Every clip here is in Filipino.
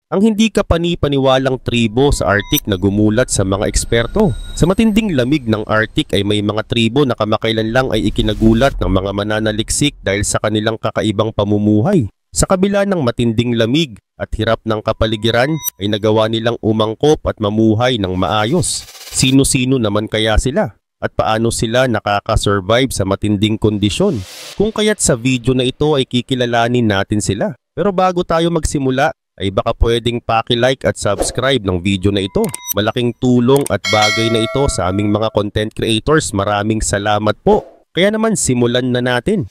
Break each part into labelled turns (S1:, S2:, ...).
S1: ang hindi kapani-paniwalang tribo sa Arctic na gumulat sa mga eksperto. Sa matinding lamig ng Arctic ay may mga tribo na kamakailan lang ay ikinagulat ng mga mananaliksik dahil sa kanilang kakaibang pamumuhay. Sa kabila ng matinding lamig at hirap ng kapaligiran ay nagawa nilang umangkop at mamuhay ng maayos. Sino-sino naman kaya sila? At paano sila nakaka-survive sa matinding kondisyon? Kung kaya't sa video na ito ay kikilalanin natin sila. Pero bago tayo magsimula, ay baka pwedeng paki-like at subscribe ng video na ito. Malaking tulong at bagay na ito sa aming mga content creators. Maraming salamat po. Kaya naman simulan na natin.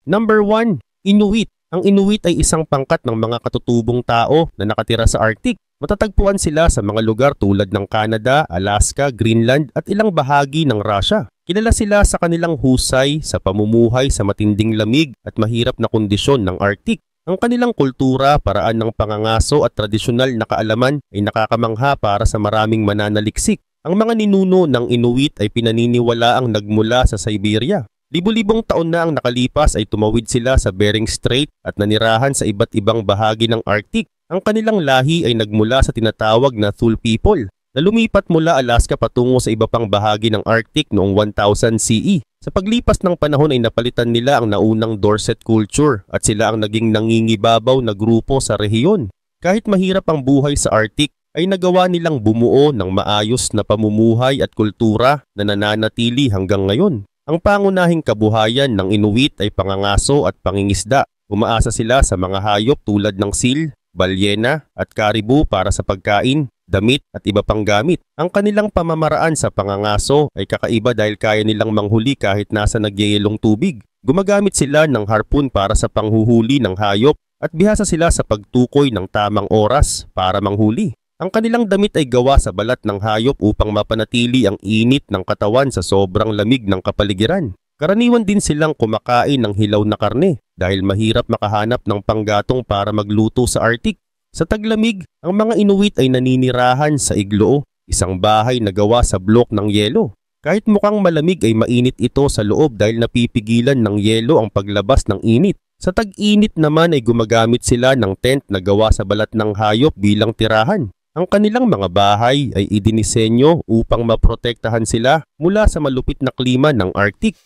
S1: Number 1. Inuit. Ang Inuit ay isang pangkat ng mga katutubong tao na nakatira sa Arctic. Matatagpuan sila sa mga lugar tulad ng Canada, Alaska, Greenland at ilang bahagi ng Russia. Kilala sila sa kanilang husay sa pamumuhay sa matinding lamig at mahirap na kondisyon ng Arctic. Ang kanilang kultura, paraan ng pangangaso at tradisyonal na kaalaman ay nakakamangha para sa maraming mananaliksik. Ang mga ninuno ng Inuit ay pinaniniwalaang nagmula sa Siberia. Libu-libong taon na ang nakalipas ay tumawid sila sa Bering Strait at nanirahan sa iba't ibang bahagi ng Arctic. Ang kanilang lahi ay nagmula sa tinatawag na Thule people na lumipat mula Alaska patungo sa iba pang bahagi ng Arctic noong 1000 CE. Sa paglipas ng panahon ay napalitan nila ang naunang Dorset culture at sila ang naging nangingibabaw na grupo sa rehiyon. Kahit mahirap ang buhay sa Arctic, ay nagawa nilang bumuo ng maayos na pamumuhay at kultura na nananatili hanggang ngayon. Ang pangunahing kabuhayan ng Inuit ay pangangaso at pangingisda. Umaasa sila sa mga hayop tulad ng seal, balyena at caribou para sa pagkain, damit at iba pang gamit. Ang kanilang pamamaraan sa pangangaso ay kakaiba dahil kaya nilang manghuli kahit nasa nagyayelong tubig. Gumagamit sila ng harpoon para sa panghuhuli ng hayop at bihasa sila sa pagtukoy ng tamang oras para manghuli. Ang kanilang damit ay gawa sa balat ng hayop upang mapanatili ang init ng katawan sa sobrang lamig ng kapaligiran. Karaniwan din silang kumakain ng hilaw na karne dahil mahirap makahanap ng panggatong para magluto sa Arctic. Sa taglamig, ang mga Inuit ay naninirahan sa igloo, isang bahay na gawa sa blok ng yelo. Kahit mukhang malamig ay mainit ito sa loob dahil napipigilan ng yelo ang paglabas ng init. Sa tag-init naman ay gumagamit sila ng tent na gawa sa balat ng hayop bilang tirahan. Ang kanilang mga bahay ay idinisenyo upang maprotektahan sila mula sa malupit na klima ng Arctic.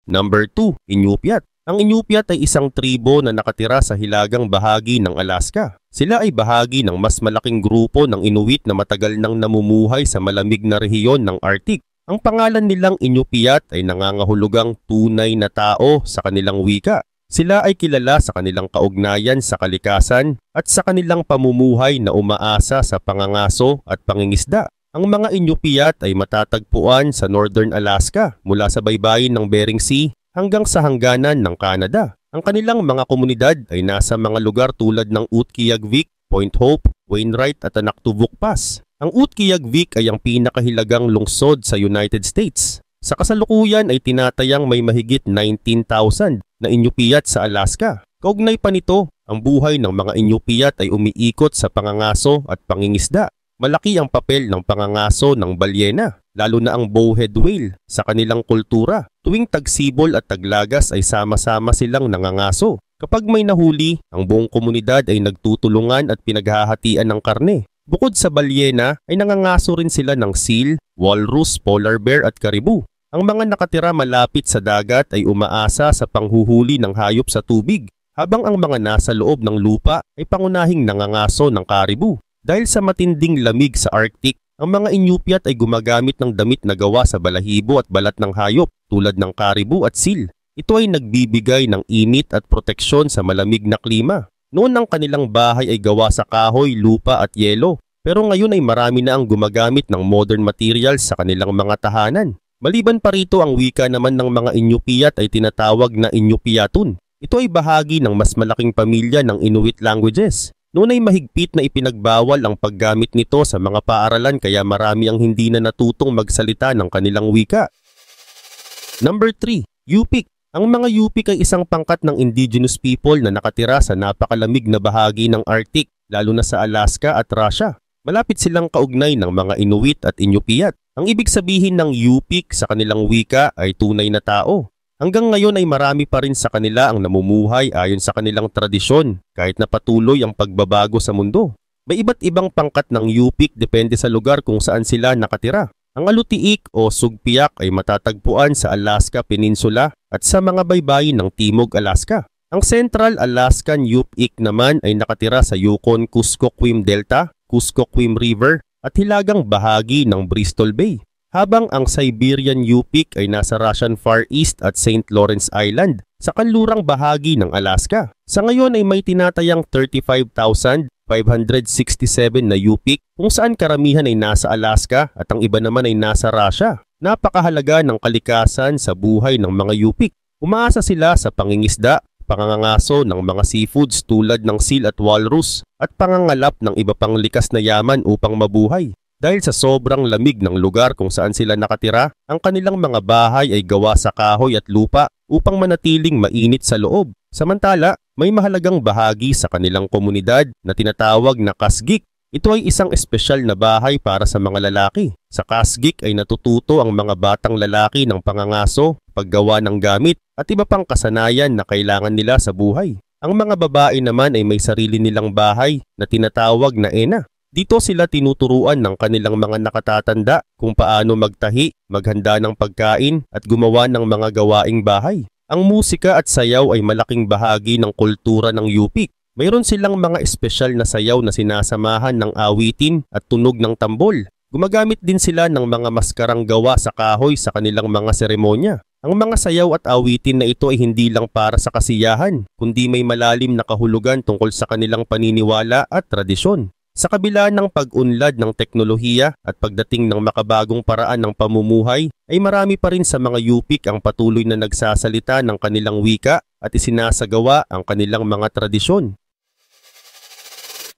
S1: Number 2. Inupiat. Ang Inupiat ay isang tribo na nakatira sa hilagang bahagi ng Alaska. Sila ay bahagi ng mas malaking grupo ng Inuit na matagal nang namumuhay sa malamig na rehiyon ng Arctic. Ang pangalan nilang Inupiat ay nangangahulugang tunay na tao sa kanilang wika. Sila ay kilala sa kanilang kaugnayan sa kalikasan at sa kanilang pamumuhay na umaasa sa pangangaso at pangingisda. Ang mga Inupiat ay matatagpuan sa Northern Alaska mula sa baybayin ng Bering Sea hanggang sa hangganan ng Canada. Ang kanilang mga komunidad ay nasa mga lugar tulad ng Utqiagvik, Point Hope, Wainwright at Anaktuvuk Pass. Ang Utqiagvik ay ang pinakahilagang lungsod sa United States. Sa kasalukuyan ay tinatayang may mahigit 19,000 na Inupiat sa Alaska. Kaugnay pa nito, ang buhay ng mga Inupiat ay umiikot sa pangangaso at pangingisda. Malaki ang papel ng pangangaso ng balyena, lalo na ang bowhead whale, sa kanilang kultura. Tuwing tagsibol at taglagas ay sama-sama silang nangangaso. Kapag may nahuli, ang buong komunidad ay nagtutulungan at pinaghahatian ng karne. Bukod sa balyena, ay nangangaso rin sila ng seal, walrus, polar bear at caribou. Ang mga nakatira malapit sa dagat ay umaasa sa panghuhuli ng hayop sa tubig, habang ang mga nasa loob ng lupa ay pangunahing nangangaso ng caribou. Dahil sa matinding lamig sa Arctic, ang mga Inupiat ay gumagamit ng damit na gawa sa balahibo at balat ng hayop tulad ng caribou at seal. Ito ay nagbibigay ng init at proteksyon sa malamig na klima. Noon ang kanilang bahay ay gawa sa kahoy, lupa at yelo, pero ngayon ay marami na ang gumagamit ng modern materials sa kanilang mga tahanan. Maliban pa rito, ang wika naman ng mga Inupiat ay tinatawag na Inupiatun. Ito ay bahagi ng mas malaking pamilya ng Inuit languages. Noon ay mahigpit na ipinagbawal ang paggamit nito sa mga paaralan kaya marami ang hindi na natutong magsalita ng kanilang wika. Number 3. Yupik. Ang mga Yupik ay isang pangkat ng indigenous people na nakatira sa napakalamig na bahagi ng Arctic, lalo na sa Alaska at Russia. Malapit silang kaugnay ng mga Inuit at Inupiat. Ang ibig sabihin ng Yupik sa kanilang wika ay tunay na tao. Hanggang ngayon ay marami pa rin sa kanila ang namumuhay ayon sa kanilang tradisyon kahit na patuloy ang pagbabago sa mundo. May iba't ibang pangkat ng Yupik depende sa lugar kung saan sila nakatira. Ang Alutiik o Sugpiak ay matatagpuan sa Alaska Peninsula at sa mga baybayin ng Timog Alaska. Ang Central Alaskan Yupik naman ay nakatira sa Yukon-Kuskokwim Delta, Kuskokwim River at hilagang bahagi ng Bristol Bay. Habang ang Siberian Yupik ay nasa Russian Far East at St. Lawrence Island sa kanlurang bahagi ng Alaska. Sa ngayon ay may tinatayang 35,567 na Yupik kung saan karamihan ay nasa Alaska at ang iba naman ay nasa Russia. Napakahalaga ng kalikasan sa buhay ng mga Yupik. Umaasa sila sa pangingisda, pangangaso ng mga seafoods tulad ng seal at walrus at pangangalap ng iba pang likas na yaman upang mabuhay. Dahil sa sobrang lamig ng lugar kung saan sila nakatira, ang kanilang mga bahay ay gawa sa kahoy at lupa upang manatiling mainit sa loob. Samantala, may mahalagang bahagi sa kanilang komunidad na tinatawag na kasgik. Ito ay isang espesyal na bahay para sa mga lalaki. Sa kasgik ay natututo ang mga batang lalaki ng pangangaso, paggawa ng gamit at iba pang kasanayan na kailangan nila sa buhay. Ang mga babae naman ay may sarili nilang bahay na tinatawag na ena. Dito sila tinuturuan ng kanilang mga nakatatanda kung paano magtahi, maghanda ng pagkain at gumawa ng mga gawaing bahay. Ang musika at sayaw ay malaking bahagi ng kultura ng Yupik. Mayroon silang mga espesyal na sayaw na sinasamahan ng awitin at tunog ng tambol. Gumagamit din sila ng mga maskarang gawa sa kahoy sa kanilang mga seremonya. Ang mga sayaw at awitin na ito ay hindi lang para sa kasiyahan, kundi may malalim na kahulugan tungkol sa kanilang paniniwala at tradisyon. Sa kabila ng pag-unlad ng teknolohiya at pagdating ng makabagong paraan ng pamumuhay, ay marami pa rin sa mga Yupik ang patuloy na nagsasalita ng kanilang wika at isinasagawa ang kanilang mga tradisyon.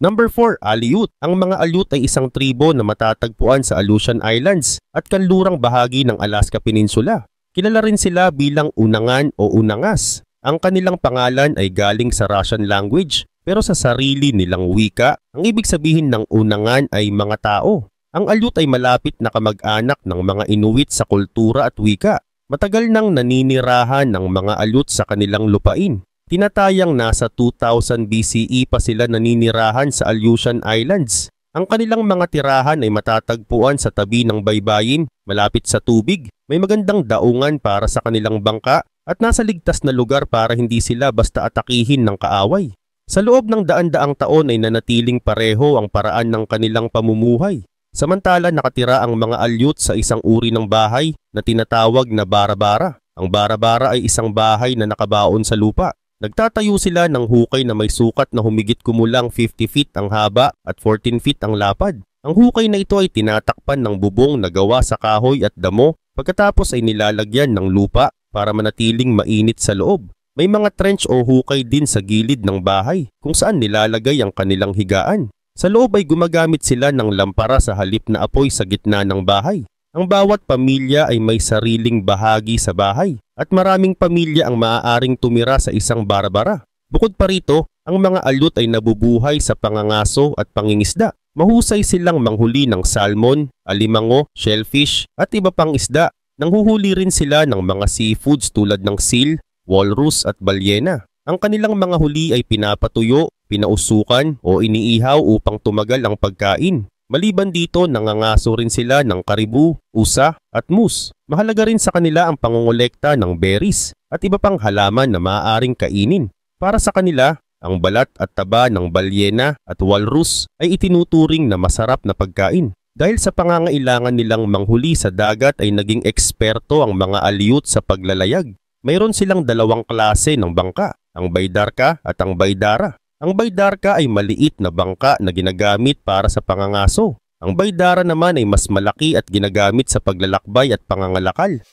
S1: Number 4, Aleut. Ang mga Aleut ay isang tribo na matatagpuan sa Aleutian Islands at kanlurang bahagi ng Alaska Peninsula. Kilala rin sila bilang Unangan o Unangas. Ang kanilang pangalan ay galing sa Russian language pero sa sarili nilang wika. Ang ibig sabihin ng Unangan ay mga tao. Ang Aleut ay malapit na kamag-anak ng mga Inuit sa kultura at wika. Matagal nang naninirahan ng mga Aleut sa kanilang lupain. Tinatayang nasa 2000 BCE pa sila naninirahan sa Aleutian Islands. Ang kanilang mga tirahan ay matatagpuan sa tabi ng baybayin, malapit sa tubig. May magandang daungan para sa kanilang bangka at nasa ligtas na lugar para hindi sila basta atakihin ng kaaway. Sa loob ng daan-daang taon ay nanatiling pareho ang paraan ng kanilang pamumuhay. Samantala nakatira ang mga Aleut sa isang uri ng bahay na tinatawag na bara-bara. Ang bara-bara ay isang bahay na nakabaon sa lupa. Nagtatayo sila ng hukay na may sukat na humigit kumulang 50 feet ang haba at 14 feet ang lapad. Ang hukay na ito ay tinatakpan ng bubong na gawa sa kahoy at damo pagkatapos ay nilalagyan ng lupa para manatiling mainit sa loob. May mga trench o hukay din sa gilid ng bahay kung saan nilalagay ang kanilang higaan. Sa loob ay gumagamit sila ng lampara sa halip na apoy sa gitna ng bahay. Ang bawat pamilya ay may sariling bahagi sa bahay at maraming pamilya ang maaaring tumira sa isang bara-bara. Bukod pa rito, ang mga Aleut ay nabubuhay sa pangangaso at pangingisda. Mahusay silang manghuli ng salmon, alimango, shellfish at iba pang isda. Nanghuhuli rin sila ng mga seafoods tulad ng seal, walrus at balyena. Ang kanilang mga huli ay pinapatuyo, pinausukan o iniihaw upang tumagal ang pagkain. Maliban dito, nangangaso rin sila ng karibu, usa at moose. Mahalaga rin sa kanila ang pangongolekta ng berries at iba pang halaman na maaaring kainin. Para sa kanila, ang balat at taba ng balyena at walrus ay itinuturing na masarap na pagkain. Dahil sa pangangailangan nilang manghuli sa dagat ay naging eksperto ang mga Aleut sa paglalayag. Mayroon silang dalawang klase ng bangka, ang baydarka at ang baydara. Ang baydarka ay maliit na bangka na ginagamit para sa pangangaso. Ang baydara naman ay mas malaki at ginagamit sa paglalakbay at pangangalakal.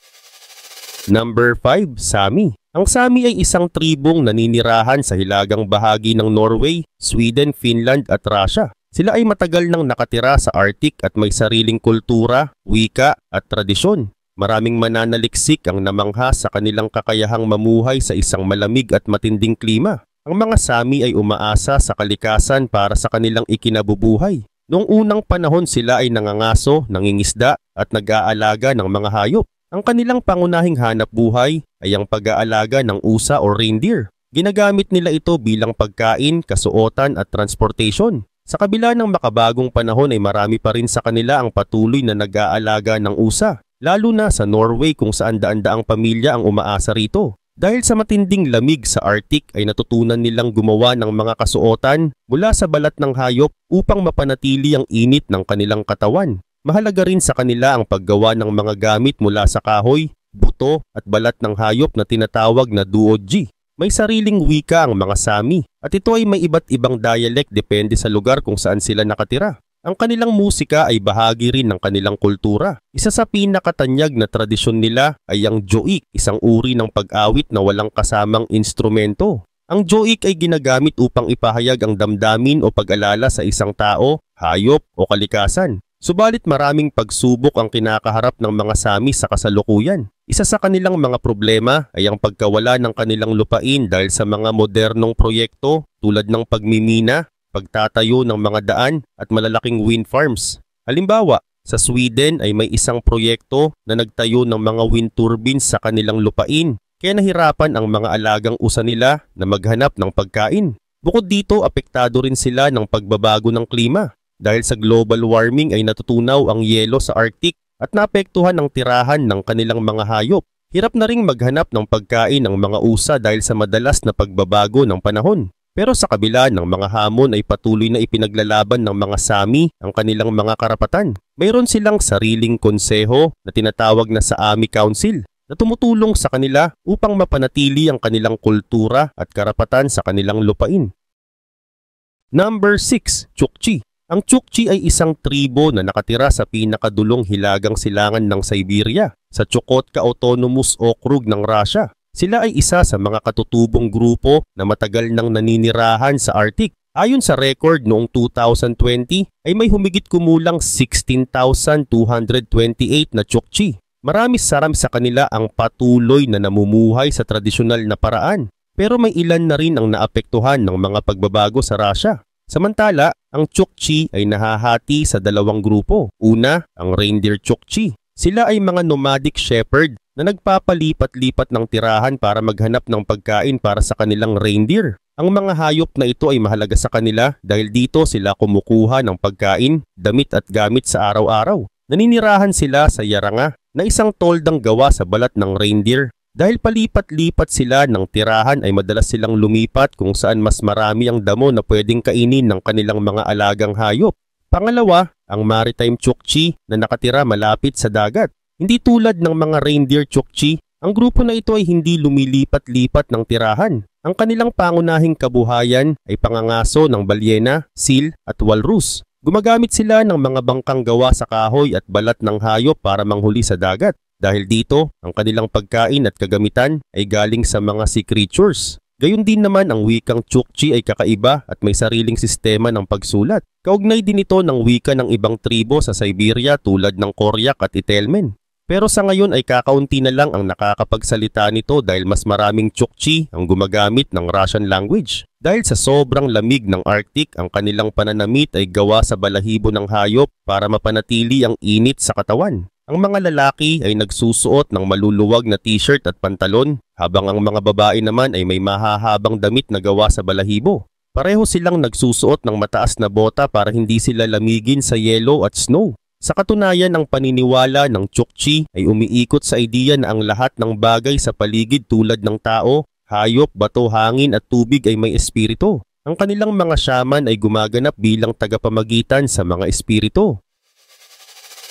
S1: Number 5, Sami. Ang Sami ay isang tribong naninirahan sa hilagang bahagi ng Norway, Sweden, Finland at Russia. Sila ay matagal nang nakatira sa Arctic at may sariling kultura, wika at tradisyon. Maraming mananaliksik ang namangha sa kanilang kakayahang mamuhay sa isang malamig at matinding klima. Ang mga Sami ay umaasa sa kalikasan para sa kanilang ikinabubuhay. Noong unang panahon sila ay nangangaso, nangingisda at nag-aalaga ng mga hayop. Ang kanilang pangunahing hanap buhay ay ang pag-aalaga ng usa o reindeer. Ginagamit nila ito bilang pagkain, kasuotan at transportation. Sa kabila ng makabagong panahon ay marami pa rin sa kanila ang patuloy na nag-aalaga ng usa, lalo na sa Norway kung saan daan-daang pamilya ang umaasa rito. Dahil sa matinding lamig sa Arctic ay natutunan nilang gumawa ng mga kasuotan mula sa balat ng hayop upang mapanatili ang init ng kanilang katawan. Mahalaga rin sa kanila ang paggawa ng mga gamit mula sa kahoy, buto at balat ng hayop na tinatawag na duodji. May sariling wika ang mga Sami at ito ay may iba't ibang dialect depende sa lugar kung saan sila nakatira. Ang kanilang musika ay bahagi rin ng kanilang kultura. Isa sa pinakatanyag na tradisyon nila ay ang joik, isang uri ng pag-awit na walang kasamang instrumento. Ang joik ay ginagamit upang ipahayag ang damdamin o pag-alala sa isang tao, hayop o kalikasan. Subalit maraming pagsubok ang kinakaharap ng mga Sami sa kasalukuyan. Isa sa kanilang mga problema ay ang pagkawala ng kanilang lupain dahil sa mga modernong proyekto tulad ng pagmimina, pagtatayo ng mga daan at malalaking wind farms. Halimbawa, sa Sweden ay may isang proyekto na nagtayo ng mga wind turbines sa kanilang lupain, kaya nahirapan ang mga alagang usa nila na maghanap ng pagkain. Bukod dito, apektado rin sila ng pagbabago ng klima. Dahil sa global warming ay natutunaw ang yelo sa Arctic at naapektuhan ang tirahan ng kanilang mga hayop. Hirap na ring maghanap ng pagkain ang mga usa dahil sa madalas na pagbabago ng panahon. Pero sa kabila ng mga hamon ay patuloy na ipinaglalaban ng mga Sami ang kanilang mga karapatan. Mayroon silang sariling konseho na tinatawag na Sami Council na tumutulong sa kanila upang mapanatili ang kanilang kultura at karapatan sa kanilang lupain. Number 6. Chukchi. Ang Chukchi ay isang tribo na nakatira sa pinakadulong hilagang silangan ng Siberia sa Chukotka Autonomous Okrug ng Russia. Sila ay isa sa mga katutubong grupo na matagal nang naninirahan sa Arctic. Ayon sa record noong 2020 ay may humigit kumulang 16,228 na Chukchi. Marami sa kanila ang patuloy na namumuhay sa tradisyonal na paraan, pero may ilan na rin ang naapektuhan ng mga pagbabago sa Russia. Samantala, ang Chukchi ay nahahati sa dalawang grupo. Una, ang reindeer Chukchi. Sila ay mga nomadic shepherd na nagpapalipat-lipat ng tirahan para maghanap ng pagkain para sa kanilang reindeer. Ang mga hayop na ito ay mahalaga sa kanila dahil dito sila kumukuha ng pagkain, damit at gamit sa araw-araw. Naninirahan sila sa yaranga na isang toldang gawa sa balat ng reindeer. Dahil palipat-lipat sila ng tirahan ay madalas silang lumipat kung saan mas marami ang damo na pwedeng kainin ng kanilang mga alagang hayop. Pangalawa, ang maritime Chukchi na nakatira malapit sa dagat. Hindi tulad ng mga reindeer Chukchi, ang grupo na ito ay hindi lumilipat-lipat ng tirahan. Ang kanilang pangunahing kabuhayan ay pangangaso ng balyena, seal at walrus. Gumagamit sila ng mga bangkang gawa sa kahoy at balat ng hayop para manghuli sa dagat. Dahil dito, ang kanilang pagkain at kagamitan ay galing sa mga sea creatures. Gayun din naman ang wikang Chukchi ay kakaiba at may sariling sistema ng pagsulat. Kaugnay din ito ng wika ng ibang tribo sa Siberia tulad ng Koryak at Itelmen. Pero sa ngayon ay kakaunti na lang ang nakakapagsalita nito dahil mas maraming Chukchi ang gumagamit ng Russian language. Dahil sa sobrang lamig ng Arctic, ang kanilang pananamit ay gawa sa balahibo ng hayop para mapanatili ang init sa katawan. Ang mga lalaki ay nagsusuot ng maluluwag na t-shirt at pantalon, habang ang mga babae naman ay may mahahabang damit na gawa sa balahibo. Pareho silang nagsusuot ng mataas na bota para hindi sila lamigin sa yelo at snow. Sa katunayan, ang paniniwala ng Chukchi ay umiikot sa ideya na ang lahat ng bagay sa paligid tulad ng tao, hayop, bato, hangin at tubig ay may espiritu. Ang kanilang mga shaman ay gumaganap bilang tagapamagitan sa mga espiritu.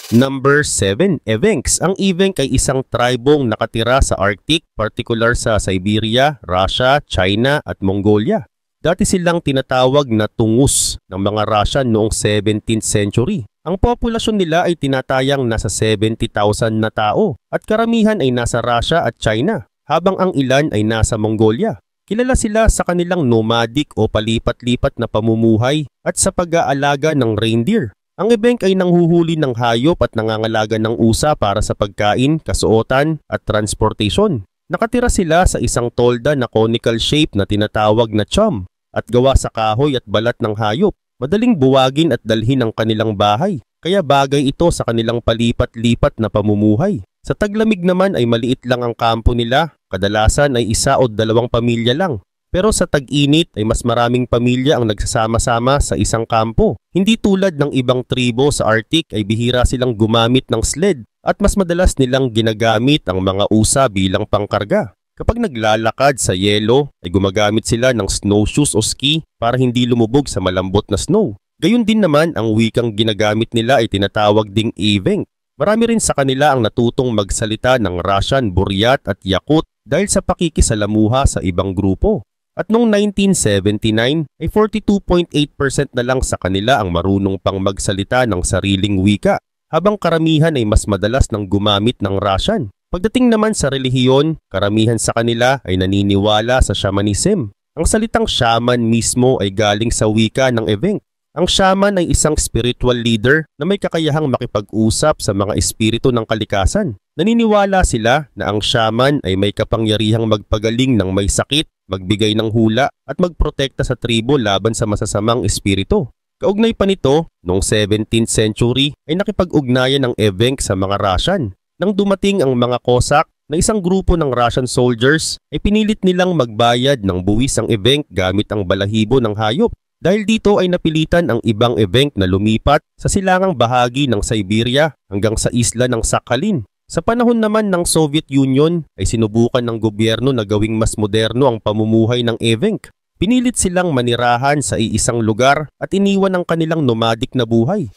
S1: Number 7. Evenks. Ang Evenk ay isang tribong nakatira sa Arctic, partikular sa Siberia, Russia, China at Mongolia. Dati silang tinatawag na tungus ng mga Russian noong 17th century. Ang populasyon nila ay tinatayang nasa 70,000 na tao at karamihan ay nasa Russia at China, habang ang ilan ay nasa Mongolia. Kilala sila sa kanilang nomadic o palipat-lipat na pamumuhay at sa pag-aalaga ng reindeer. Ang Evenk ay nanghuhuli ng hayop at nangangalaga ng usa para sa pagkain, kasuotan at transportation. Nakatira sila sa isang tolda na conical shape na tinatawag na chum at gawa sa kahoy at balat ng hayop. Madaling buwagin at dalhin ang kanilang bahay, kaya bagay ito sa kanilang palipat-lipat na pamumuhay. Sa taglamig naman ay maliit lang ang kampo nila, kadalasan ay isa o dalawang pamilya lang. Pero sa tag-init ay mas maraming pamilya ang nagsasama-sama sa isang kampo. Hindi tulad ng ibang tribo sa Arctic ay bihira silang gumamit ng sled at mas madalas nilang ginagamit ang mga usa bilang pangkarga. Kapag naglalakad sa yelo ay gumagamit sila ng snowshoes o ski para hindi lumubog sa malambot na snow. Gayun din naman ang wikang ginagamit nila ay tinatawag ding evenk. Marami rin sa kanila ang natutong magsalita ng Russian, Buryat at Yakut dahil sa pakikisalamuha sa ibang grupo. At noong 1979 ay 42.8% na lang sa kanila ang marunong pang magsalita ng sariling wika, habang karamihan ay mas madalas nang gumamit ng Russian. Pagdating naman sa relihiyon, karamihan sa kanila ay naniniwala sa shamanism. Ang salitang shaman mismo ay galing sa wika ng evenk. Ang shaman ay isang spiritual leader na may kakayahang makipag-usap sa mga espiritu ng kalikasan. Naniniwala sila na ang shaman ay may kapangyarihang magpagaling ng may sakit, magbigay ng hula at magprotekta sa tribo laban sa masasamang espiritu. Kaugnay pa nito, noong 17th century ay nakipag-ugnayan ng evenk sa mga Russian. Nang dumating ang mga Cossack na isang grupo ng Russian soldiers ay pinilit nilang magbayad ng buwis ang evenk gamit ang balahibo ng hayop. Dahil dito ay napilitan ang ibang evenk na lumipat sa silangang bahagi ng Siberia hanggang sa isla ng Sakhalin. Sa panahon naman ng Soviet Union ay sinubukan ng gobyerno na gawing mas moderno ang pamumuhay ng evenk. Pinilit silang manirahan sa iisang lugar at iniwan ang kanilang nomadic na buhay.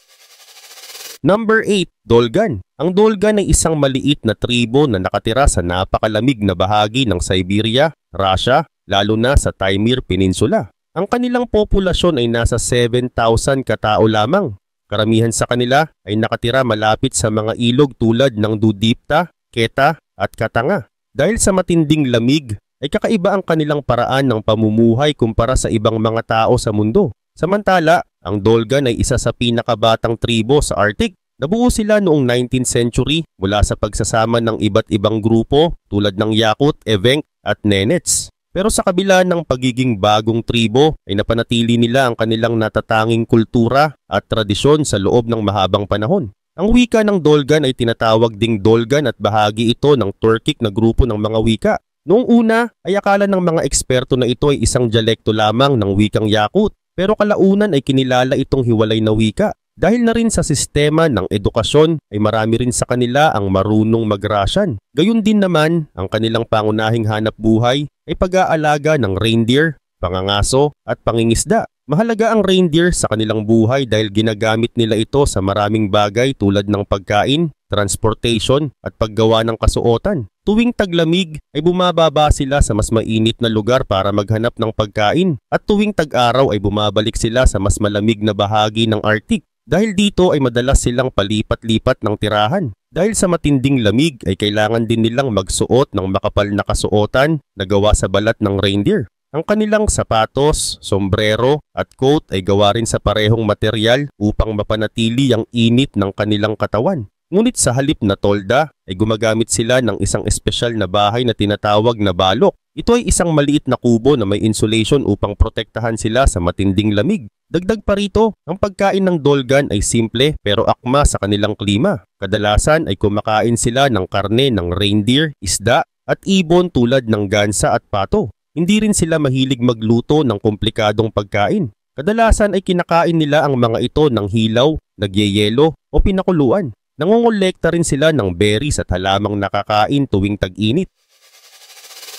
S1: Number 8. Dolgan. Ang Dolgan ay isang maliit na tribo na nakatira sa napakalamig na bahagi ng Siberia, Russia, lalo na sa Taimyr Peninsula. Ang kanilang populasyon ay nasa 7,000 katao lamang. Karamihan sa kanila ay nakatira malapit sa mga ilog tulad ng Dudipta, Keta at Katanga. Dahil sa matinding lamig, ay kakaiba ang kanilang paraan ng pamumuhay kumpara sa ibang mga tao sa mundo. Samantala, ang Dolgan ay isa sa pinakabatang tribo sa Arctic. Nabuo sila noong 19th century mula sa pagsasama ng iba't ibang grupo tulad ng Yakut, Evenk at Nenets. Pero sa kabila ng pagiging bagong tribo ay napanatili nila ang kanilang natatanging kultura at tradisyon sa loob ng mahabang panahon. Ang wika ng Dolgan ay tinatawag ding Dolgan at bahagi ito ng Turkic na grupo ng mga wika. Noong una ay akala ng mga eksperto na ito ay isang dialekto lamang ng wikang Yakut, pero kalaunan ay kinilala itong hiwalay na wika. Dahil na rin sa sistema ng edukasyon ay marami rin sa kanila ang marunong mag-Russian. Gayun din naman ang kanilang pangunahing hanap buhay ay pag-aalaga ng reindeer, pangangaso at pangingisda. Mahalaga ang reindeer sa kanilang buhay dahil ginagamit nila ito sa maraming bagay tulad ng pagkain, transportation at paggawa ng kasuotan. Tuwing taglamig ay bumababa sila sa mas mainit na lugar para maghanap ng pagkain at tuwing tag-araw ay bumabalik sila sa mas malamig na bahagi ng Arctic. Dahil dito ay madalas silang palipat-lipat ng tirahan. Dahil sa matinding lamig ay kailangan din nilang magsuot ng makapal na kasuotan na gawa sa balat ng reindeer. Ang kanilang sapatos, sombrero at coat ay gawa rin sa parehong material upang mapanatili ang init ng kanilang katawan. Ngunit sa halip na tolda ay gumagamit sila ng isang espesyal na bahay na tinatawag na balok. Ito ay isang maliit na kubo na may insulation upang protektahan sila sa matinding lamig. Dagdag pa rito, ang pagkain ng Dolgan ay simple pero akma sa kanilang klima. Kadalasan ay kumakain sila ng karne ng reindeer, isda at ibon tulad ng gansa at pato. Hindi rin sila mahilig magluto ng komplikadong pagkain. Kadalasan ay kinakain nila ang mga ito ng hilaw, nagyeyelo o pinakuluan. Nangongolekta rin sila ng berries at halamang nakakain tuwing tag-init.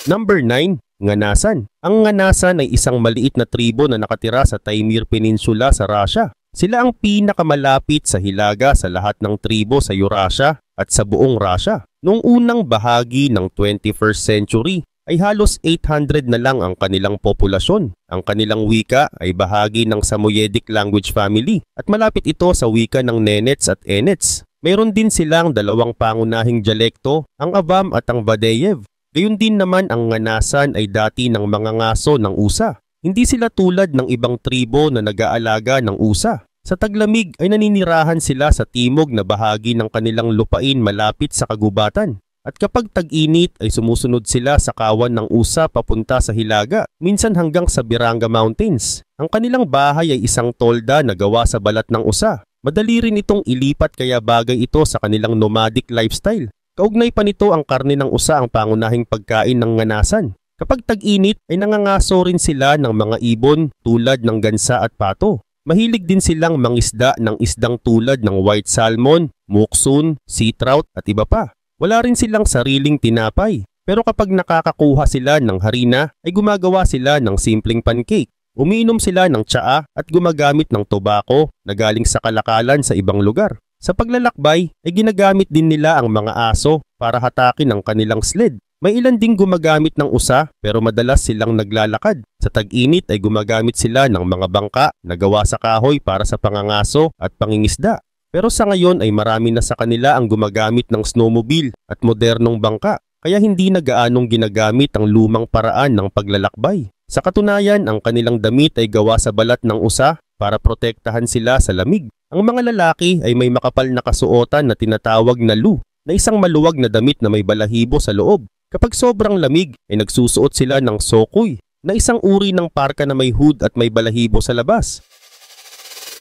S1: Number 9. Nganasan. Ang Nganasan ay isang maliit na tribo na nakatira sa Taimyr Peninsula sa Russia. Sila ang pinakamalapit sa hilaga sa lahat ng tribo sa Eurasia at sa buong Russia. Noong unang bahagi ng 21st century ay halos 800 na lang ang kanilang populasyon. Ang kanilang wika ay bahagi ng Samoyedic language family at malapit ito sa wika ng Nenets at Enets. Mayroon din silang dalawang pangunahing dialekto, ang Avam at ang Vadeyev. Gayun din naman ang Nganasan ay dati ng mga ngaso ng usa. Hindi sila tulad ng ibang tribo na nag-aalaga ng usa. Sa taglamig ay naninirahan sila sa timog na bahagi ng kanilang lupain malapit sa kagubatan. At kapag tag-init ay sumusunod sila sa kawan ng usa papunta sa hilaga, minsan hanggang sa Biranga Mountains. Ang kanilang bahay ay isang tolda na gawa sa balat ng usa. Madali rin itong ilipat kaya bagay ito sa kanilang nomadic lifestyle. Kaugnay pa nito ang karne ng usa ang pangunahing pagkain ng nganasan. Kapag tag-init ay nangangaso rin sila ng mga ibon tulad ng gansa at pato. Mahilig din silang mangisda ng isdang tulad ng white salmon, muksun, sea trout at iba pa. Wala rin silang sariling tinapay. Pero kapag nakakakuha sila ng harina ay gumagawa sila ng simpleng pancake. Umiinom sila ng tsaa at gumagamit ng tobacco na galing sa kalakalan sa ibang lugar. Sa paglalakbay ay ginagamit din nila ang mga aso para hatakin ang kanilang sled. May ilan ding gumagamit ng usa pero madalas silang naglalakad. Sa tag-init ay gumagamit sila ng mga bangka na gawa sa kahoy para sa pangangaso at pangingisda. Pero sa ngayon ay marami na sa kanila ang gumagamit ng snowmobile at modernong bangka kaya hindi na gaanong ginagamit ang lumang paraan ng paglalakbay. Sa katunayan, ang kanilang damit ay gawa sa balat ng usa para protektahan sila sa lamig. Ang mga lalaki ay may makapal na kasuotan na tinatawag na lu, na isang maluwag na damit na may balahibo sa loob. Kapag sobrang lamig ay nagsusuot sila ng sokoy, na isang uri ng parka na may hood at may balahibo sa labas.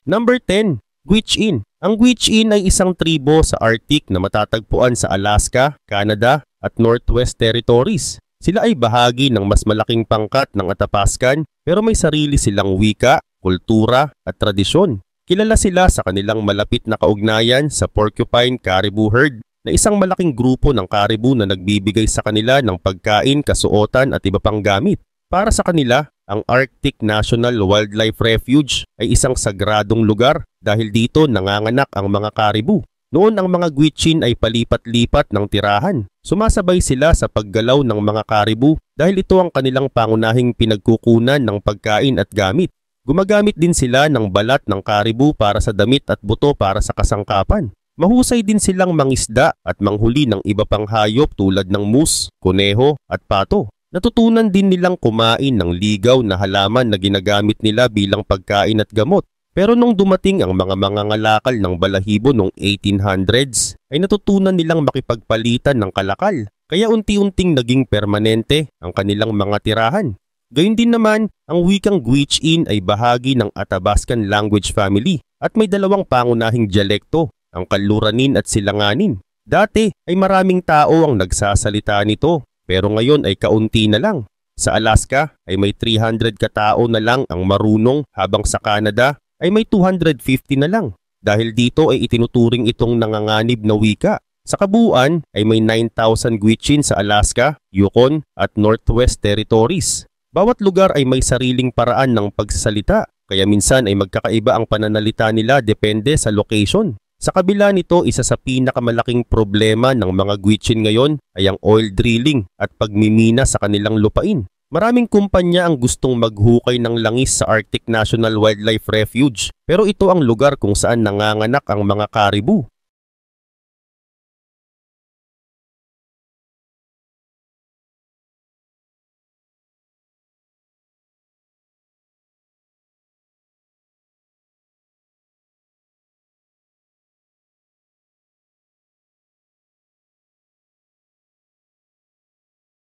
S1: Number 10. Gwich'in. Ang Gwich'in ay isang tribo sa Arctic na matatagpuan sa Alaska, Canada at Northwest Territories. Sila ay bahagi ng mas malaking pangkat ng Atapaskan pero may sarili silang wika, kultura at tradisyon. Kilala sila sa kanilang malapit na kaugnayan sa Porcupine Caribou Herd na isang malaking grupo ng caribou na nagbibigay sa kanila ng pagkain, kasuotan at iba pang gamit. Para sa kanila, ang Arctic National Wildlife Refuge ay isang sagradong lugar dahil dito nanganganak ang mga caribou. Noon ang mga Gwich'in ay palipat-lipat ng tirahan. Sumasabay sila sa paggalaw ng mga caribou dahil ito ang kanilang pangunahing pinagkukunan ng pagkain at gamit. Gumagamit din sila ng balat ng caribou para sa damit at buto para sa kasangkapan. Mahusay din silang mangisda at manghuli ng iba pang hayop tulad ng moose, kuneho at pato. Natutunan din nilang kumain ng ligaw na halaman na ginagamit nila bilang pagkain at gamot. Pero nung dumating ang mga mangangalakal ng balahibo noong 1800s, ay natutunan nilang makipagpalitan ng kalakal. Kaya unti-unting naging permanente ang kanilang mga tirahan. Gayun din naman, ang wikang Gwich'in ay bahagi ng Athabaskan language family at may dalawang pangunahing dialekto, ang Kaluranin at Silanganin. Dati ay maraming tao ang nagsasalita nito pero ngayon ay kaunti na lang. Sa Alaska ay may 300 katao na lang ang marunong habang sa Canada ay may 250 na lang. Dahil dito ay itinuturing itong nanganganib na wika. Sa kabuuan ay may 9,000 Gwich'in sa Alaska, Yukon at Northwest Territories. Bawat lugar ay may sariling paraan ng pagsasalita, kaya minsan ay magkakaiba ang pananalita nila depende sa location. Sa kabila nito, isa sa pinakamalaking problema ng mga Gwich'in ngayon ay ang oil drilling at pagmimina sa kanilang lupain. Maraming kumpanya ang gustong maghukay ng langis sa Arctic National Wildlife Refuge, pero ito ang lugar kung saan nanganganak ang mga caribou.